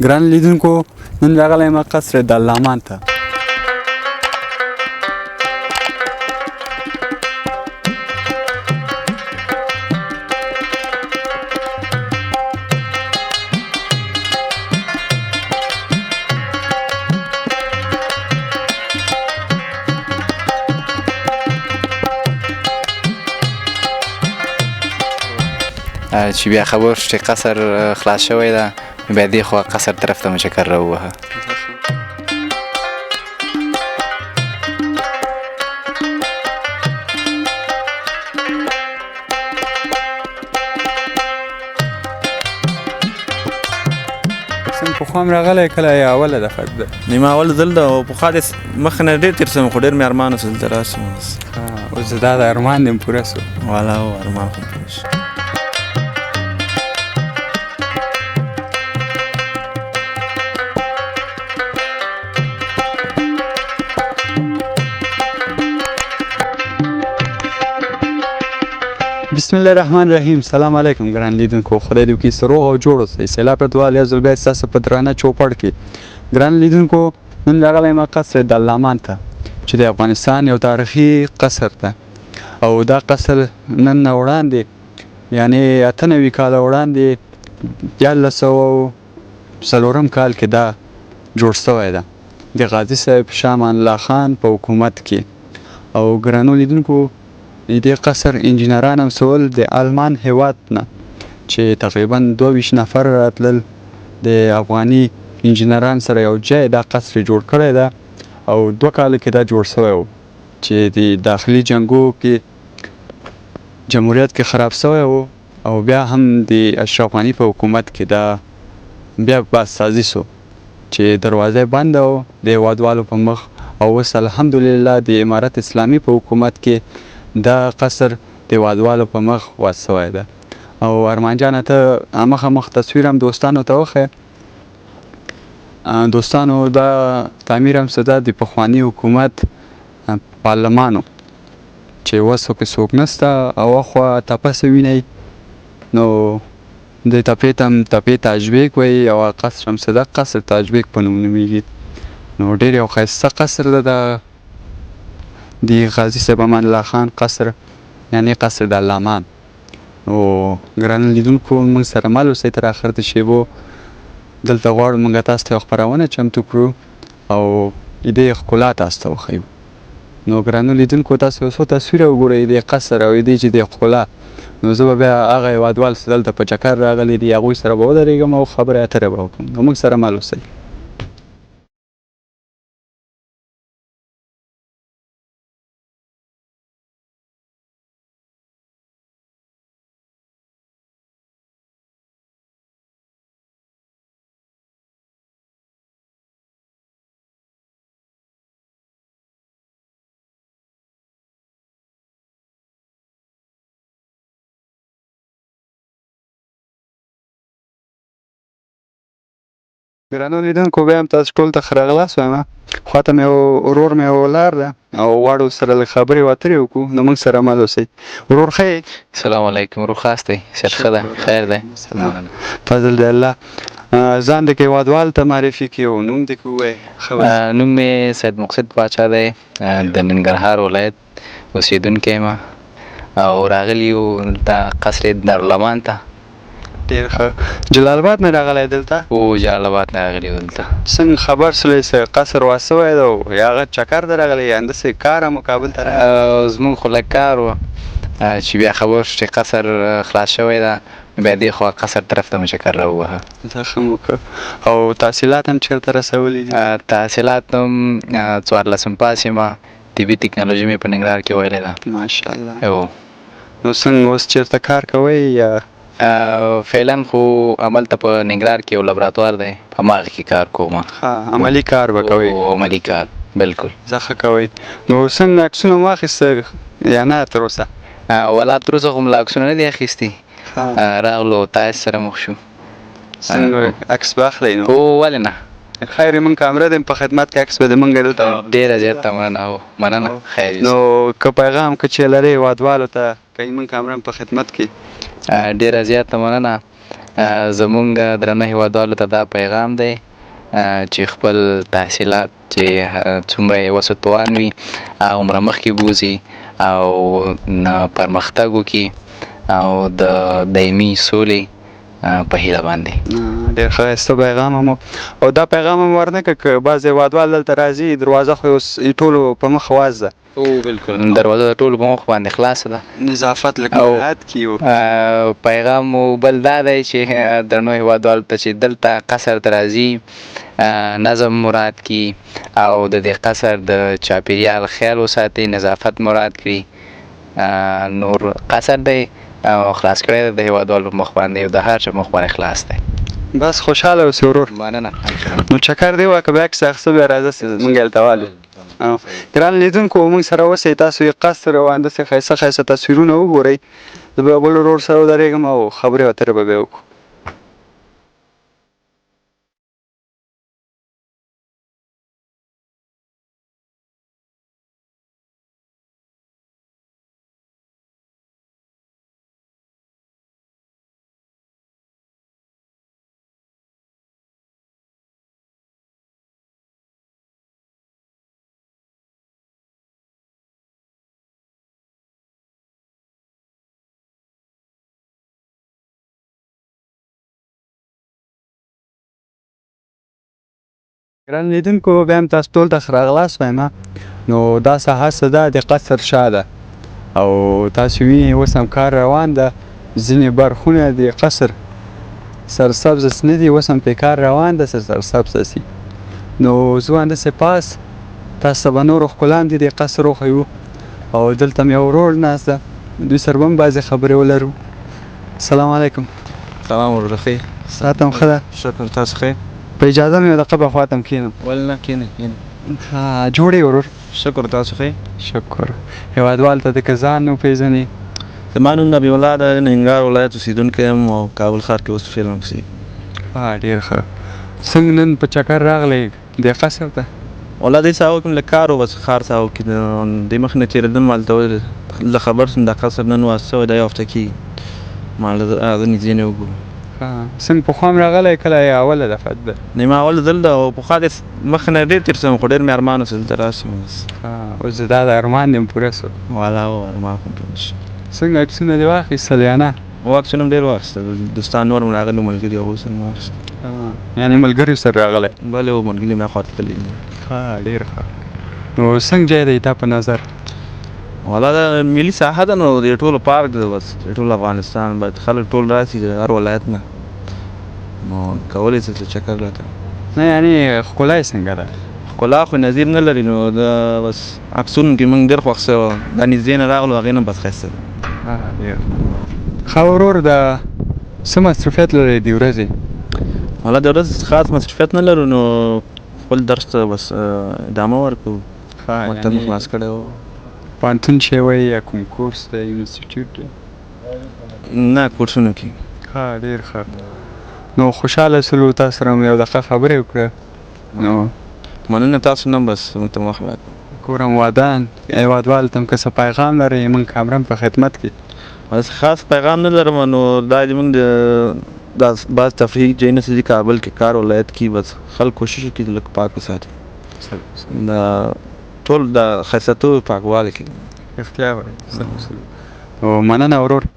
ګران لیدونکو نن راغلی یم قصر دلامان ته. چې بیا خبر شو چې قصر خلاص شوی ده، بیا دې خوا قصر طرف ته مو چکر راووهه. څنګه پخوا هم راغلی کله یې اوله دفعه ده؟ نیمه اول ځل ده او پخوا د مخکې نه ډېر تېر شوم، خو ډېر مې ارمان اوس دلته راسم. اوس دا د ارمان دې پوره سو. والا و ارمان خو پوره شو. بسم الله الرحمن الرحیم. سلام علیکم ګران لیدونکو، خدای دې وکړي روغ او جوړ اوسئ. سیلاب پرتوال یو ځل بیا ستاسو په درانه چوپړ کې ګران لیدونکو نن راغلی یم قصر دلامان ته چې د افغانستان یو تاریخي قصر ده او دا قصر نن نه وړاندې یعنې 98 کاله وړاندې 1404 کال کې دا جوړ شوی ده د غازي صاحب شاه امان الله خان په حکومت کې. او ګرانو لیدونکو دې قصر انجینران هم سول د آلمان هیواد نه چې تقریبا 22 نفر راتلل د افغاني انجینران سره یو ځای دا قصر جوړ کړی ده او 2 کاله کې دا جوړ شوی و چې د داخلي جنګو کې جمهوریت کې خراب شوی و او بیا هم د اشرف غني په حکومت کې دا بیا بازسازي سو چې دروازه بنده و د هیوادوالو په مخ او اوس الحمدلله د امارت اسلامي په حکومت کې دا قصر د هیوادوالو په مخ واچ شوی ده. او ارمان جانه ته مخامخ تصویر هم دوستانو ته وښیه. دوستانو دا تعمیر هم څه ده د پخواني حکومت پارلمانو چې اوس پکې څوک نسته او اخوا تپه څه وینئ نو د تپې ته هم تپې تاجبیک وایي او قصر هم څه ده قصر تاجبیک په نوم نومیږي. نو ډېر یو ښایسته قصر ده د غازي صاحب امان الله خان قصر یعنی قصر دلامان. نو ګرانو لیدونکو موږ سره مل اوسئ تر اخر د شیبو دلته غواړو موږ تاسو ته یو خپرونه چمتو کړو او د دې ښکلا تاسو ته وښیو. نو ګرانو لیدونکو تاسو یو څو تصویره وګورئ د قصر او د چې د ښکلا. نو زه به بیا هغه هیوادوال چې دلته په چکر راغلي دي هغوی سره به ودرېږم او خبرې اترې به وکړم. نو موږ سره مل اوسئ. ګرانو لیدونکو بیا هم تاسو ټول ته ښه راغلاست وایم. خواته مې ورور مې ولاړ ده او غواړو سره لږ خبرې اترې وکړو. نو موږ سره مل اوسئ. ورور ښه یې؟ سلام علیکم، روغ خاست دی؟ صحت ښه ده؟ خیر دی؟ فضل دی الله. ځان دې که هیوادوالو ته معرفي کړي او نوم دې که ووایې. نوم مې سید مقصد باچا دی، د ننګرهار ولایت اوسېدونکی یم او راغلي یو دلته قصر دارالمان ته. ډېر ښه. جلال آباد نه راغلی دلته؟ او جلال آباد نه راغلي یو دلته. څنګه خبر سولې چې قصر واچ شوی ده او یا هغه چکر ته راغلی یا همداسې کار هم کابل ته راغلی؟ زموږ خو لږ کار و چې بیا خبر شو چې قصر خلاص شوی ده، بیا دې خوا قصر طرف ته مو چکر راووهه. ښه مو وکړه. او تحصیلات هم چېرته رسولي دي؟ تحصیلات هم 14 پاس یم، طبي ټکنالوژي مې په ننګرهار کې ویلې ده. ماشاءالله. نو څنګه اوس چېرته کار کوئ یا؟ فعلا خو هملته په ننګرهار کې یو لابراتوار دی، په هماغه کې کار کوم. عملي کار به کوئ؟ عملي کار بالکل. زه ښه کوئ. نو څنګه عکسونه مو واخیسته یا نه تر اوسه؟ ولا تر اوسه خو مو لا عکسونه نه دي اخیستي، راغلو تاسو سره مخ شو. څنګه عکس به اخلئ نو؟ هو ولې نه، خیر موږ کامره د په خدمت کې عکس به د موږ دلته ډېره زیاته مننه. خیر نو که پیغام که چې لرئ هیوادوالو ته که موږ کامره په خدمت کې؟ ډېره زیاته مننه. زمونږ درنو هیوادوالو ته دا پیغام دی چې خپل تحصیلات چې څومره یې وسه توان وي هغومره مخکې بوځي او پرمختګ وکړي او د دایمي سولې په هیله باندې ډېر ښایسته پیغام هم او دا پیغام هم ورنکړه که بعض هېوادوال دلته راځي دروازه خو اوس ټولو په مخ واز ده بالکل دروازه د ټولو په مخ باندې خلاصه ده نظافت لکه مراعات کړي پیغام مو بل دا دی چې درنو هېوادوالو ته چې دلته قصر ته راځي نظم مراعات کړي او د دې قصر د چاپېریال خیال وساتي نظافت مراعات کړي نور قصر دی او خلاص کړی د هېوادوالو په مخ باندې او د هر چا مخ باندې خلاص دی بس خوشحاله اوسې ورور مننه نو چکر دی وکړه بیا که څه اخیسته بیا راځه چې موږ هلته والو ګران لیدونکو موږ سره اوسئ تاسو یې قصر او همداسې ښایسته ښایسته تصویرونه وګورئ زه به بل ورور سره ودرېږم او خبرې اترې به بیا وکړو ګران لیدونکو بیا هم تاسو ټول ته ښه راغلاست وایم نو دا ساحه څه ده د قصر شا ده او تاسو وینئ اوس هم کار روان ده ځینې برخونه د قصر سرسبزه نه دي اوس هم پرې کار روان ده سرسبزه سي نو زه همداسې پاس تاسو ته به نورو ښکلا هم د دې قصر وښیو او دلته مې یو ورور ناست ده دوی سره به هم بعضې خبرې ولرو السلام علیکم سلام ورور ښه ساعت هم ښه ده شکر تاسو ښه په اجازه مې د قبر خواته هم کښېنم ولې نه کښېنئ جوړ یې ورور شکر تاسو ښه شکر هېوادوال ته د که ځان وپېژنې زما نوم نبي الله د ننګرهار ولایت اوسېدونکی یم او کابل ښار کې اوس فلم اوسېږي ډېر ښه څنګه نن په چکر راغلی دې قصر ته والله دې ساحو کې لږ کار و بس ښار ساحو کې دې مخکې نه تېرېدم هلته زه خبر شوم دا قصر نن واس شوی دا یو هفته کېږي ما هغه نږدې نه وګورو څنګه پخوا هم راغلی کله یې اوله دفعه ده نیمه اوله ځل ده او پخوا دې مخکې نه ډېر تېر شوم خو ډېر مې ارمان و چې دلته راشم اوس دا د ارمان دې هم پوره شو والا ارمان خو پوره شو څنګه عکسونه دې واخیستل یا نه عکسونه هم ډېر واخیستل دوستان نور هم راغلي ملګري هغوی سره مې واخیستل یعنې ملګریو سره راغلی بلې و ملګري مې خواته تللي ډېر ښه نو څنګه ځای دی تا په نظر والا دا ملي ساحه ده نو د ټولو پارک ده بس د ټول افغانستان باید خلک ټول راسي د هر ولایت نه نو کولی شي چې چکر راته نه یعنې ښکلا یې څنګه ده ښکلا خو نظیر نه لري نو د بس عکسونو کې موږ ډېر خوښ شوی دا نږدې نه راغلو هغې نه بس ښایسته ده ډېر ښه ورور د څه مصروفیت لرئ دې ورځې والا د ورځ خاص مصروفیت نه لرو نو خپل درس ته بس ادامه ورکوو مکتب مې خلاص کړی و پوهنتون چې وایي یا کوم کورس دی انسټیټیوټ دی نه کورسونو کې ډېر ښه نو خوشحاله شولو تاسو سره مو یو دقیقه خبرې وکړه نو مننه تاسو نه بس موږ ته وخت راکړو کور هم ودان هېوادوالو ته هم که څه پیغام لرئ موږ کامرا په خدمت کې بس خاص پیغام نه لرم نو دا زموږ د بعض تفریحي ځایونه چې دي کابل کې کار ولایت کې بس خلک کوشش وکړي لږ پاک وساتي دا ټول د ښایستو پاکوالی کې رښتیا وایي او مننه ورور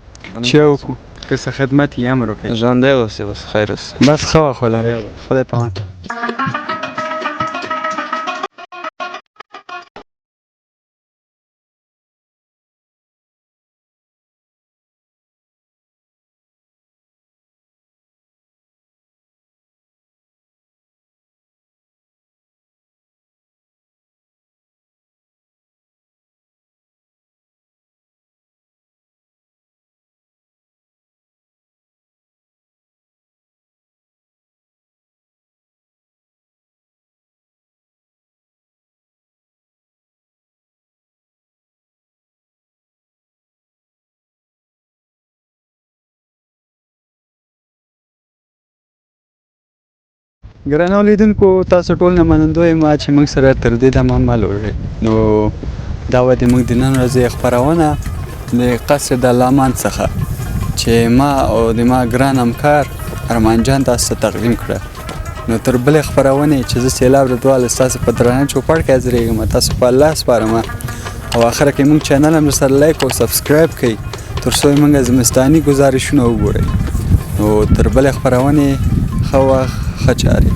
چې وکړو که څه خدمت یې امر وکړئ ژوندی اوسې بس خیر اوسې بس ښه وخت ولرئ خدای پامان ګرانو لیدونکو تاسو ټول نه منندوی یم چې موږ سره تر دې دمه عمل وکړئ نو دا وه د موږ د نن ورځې خپرونه د قصر د لامان څخه چې ما او د ما ګران همکار ارمان جان تاسو ته تقدیم کړه. نو تر بلې خپرونې چې زه سیلاب ردواله ستاسو په درانه چوپړ کې حاضرېږم، تاسو په الله سپارم او آخره کې موږ چینل هم درسره لایک او سبسکرایب کړئ تر څو موږ زمستاني ګزارشونه وګورئ. نو تر بلې خپرونې ښه وخت ښه چارې.